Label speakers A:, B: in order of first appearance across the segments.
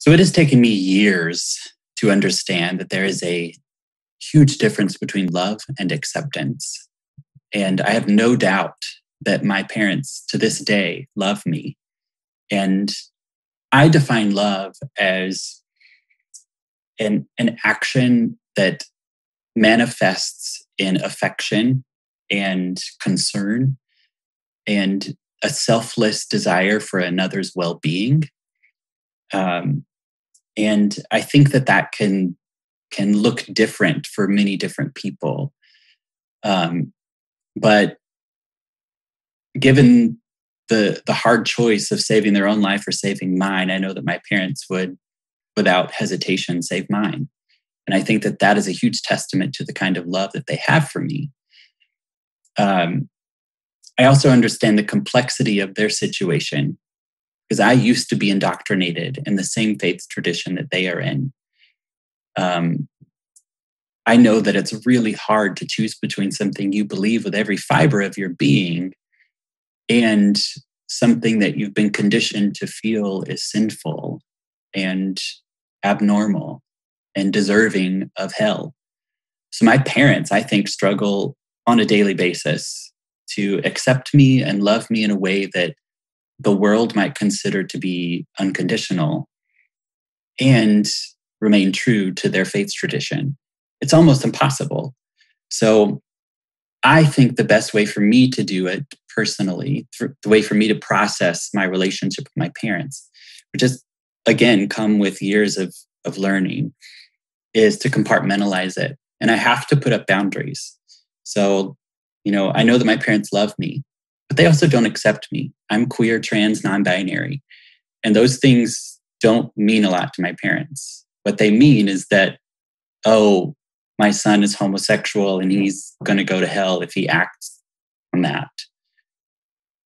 A: So it has taken me years to understand that there is a huge difference between love and acceptance. And I have no doubt that my parents to this day love me. And I define love as an action that manifests in affection and concern and a selfless desire for another's well-being. And I think that can look different for many different people. But given the hard choice of saving their own life or saving mine, I know that my parents would, without hesitation, save mine. And I think that is a huge testament to the kind of love that they have for me. I also understand the complexity of their situation because I used to be indoctrinated in the same faith tradition that they are in. I know that it's really hard to choose between something you believe with every fiber of your being and something that you've been conditioned to feel is sinful and abnormal and deserving of hell. So my parents, I think, struggle on a daily basis to accept me and love me in a way that the world might consider to be unconditional and remain true to their faith tradition. It's almost impossible. So I think the best way for me to do it personally, the way for me to process my relationship with my parents, which has, again, come with years of learning, is to compartmentalize it. And I have to put up boundaries. So, I know that my parents love me, but they also don't accept me. I'm queer, trans, non-binary. And those things don't mean a lot to my parents. What they mean is that, oh, my son is homosexual and he's going to go to hell if he acts on that.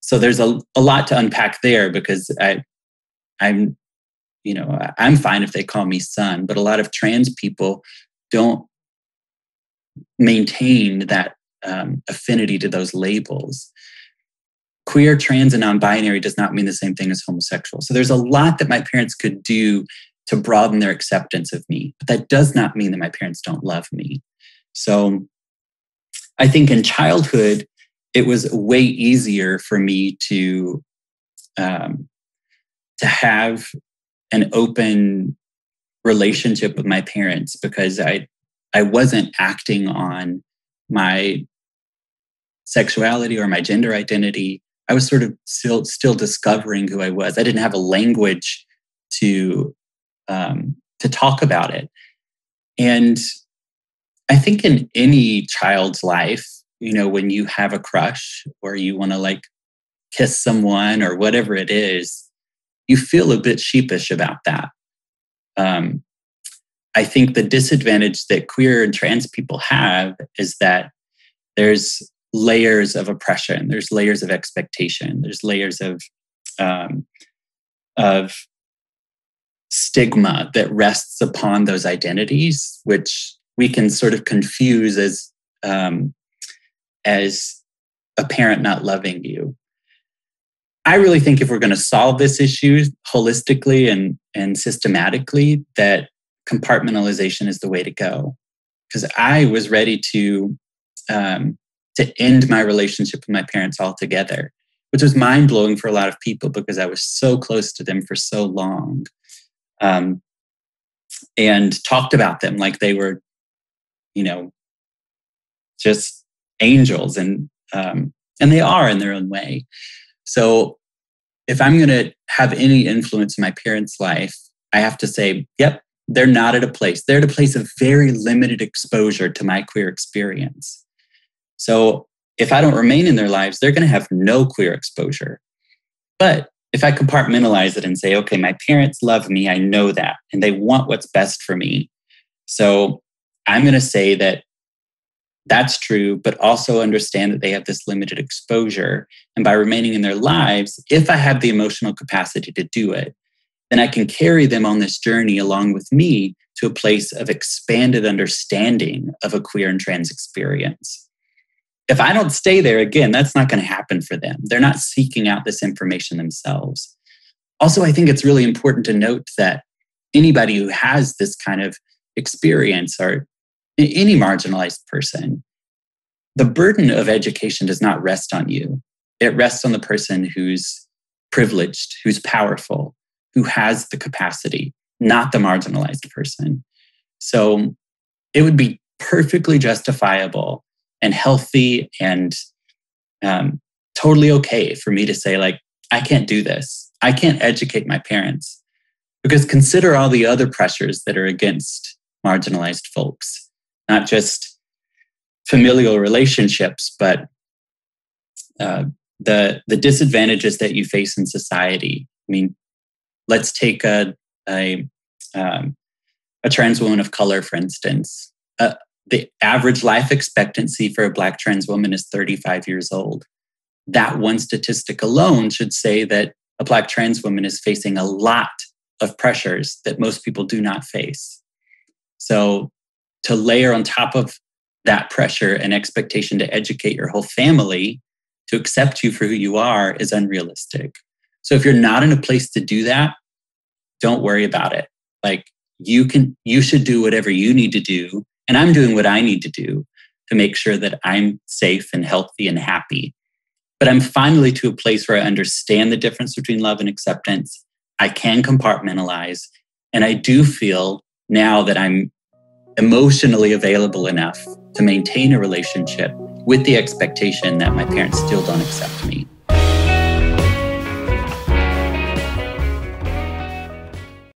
A: So there's a lot to unpack there because I'm fine if they call me son, but a lot of trans people don't maintain that affinity to those labels. Queer, trans, and non-binary does not mean the same thing as homosexual. So there's a lot that my parents could do to broaden their acceptance of me, but that does not mean that my parents don't love me. So I think in childhood, it was way easier for me to have an open relationship with my parents because I wasn't acting on my sexuality or my gender identity. I was sort of still discovering who I was. I didn't have a language to talk about it. And I think in any child's life, when you have a crush or you want to kiss someone or whatever it is, you feel a bit sheepish about that. I think the disadvantage that queer and trans people have is that there's layers of oppression, there's layers of expectation, there's layers of stigma that rests upon those identities, which we can sort of confuse as a parent not loving you. I really think if we're going to solve this issue holistically and systematically, that compartmentalization is the way to go. Because I was ready to end my relationship with my parents altogether, which was mind-blowing for a lot of people because I was so close to them for so long. And talked about them like they were, just angels, and they are in their own way. So if I'm going to have any influence in my parents' life, I have to say, yep, they're not at a place. They're at a place of very limited exposure to my queer experience. So if I don't remain in their lives, they're going to have no queer exposure. But if I compartmentalize it and say, okay, my parents love me, I know that, and they want what's best for me. So I'm going to say that that's true, but also understand that they have this limited exposure. And by remaining in their lives, if I have the emotional capacity to do it, then I can carry them on this journey along with me to a place of expanded understanding of a queer and trans experience. If I don't stay there, again, that's not going to happen for them. They're not seeking out this information themselves. Also, I think it's really important to note that anybody who has this kind of experience, or any marginalized person, the burden of education does not rest on you. It rests on the person who's privileged, who's powerful, who has the capacity, not the marginalized person. So it would be perfectly justifiable and healthy and totally okay for me to say, like, I can't do this. I can't educate my parents. Because consider all the other pressures that are against marginalized folks, not just familial relationships, but the disadvantages that you face in society. I mean, let's take a trans woman of color, for instance. The average life expectancy for a Black trans woman is 35 years old. That one statistic alone should say that a Black trans woman is facing a lot of pressures that most people do not face. So to layer on top of that pressure and expectation to educate your whole family to accept you for who you are is unrealistic. So if you're not in a place to do that, don't worry about it. Like, you should do whatever you need to do. And I'm doing what I need to do to make sure that I'm safe and healthy and happy. But I'm finally to a place where I understand the difference between love and acceptance. I can compartmentalize. And I do feel now that I'm emotionally available enough to maintain a relationship with the expectation that my parents still don't accept me.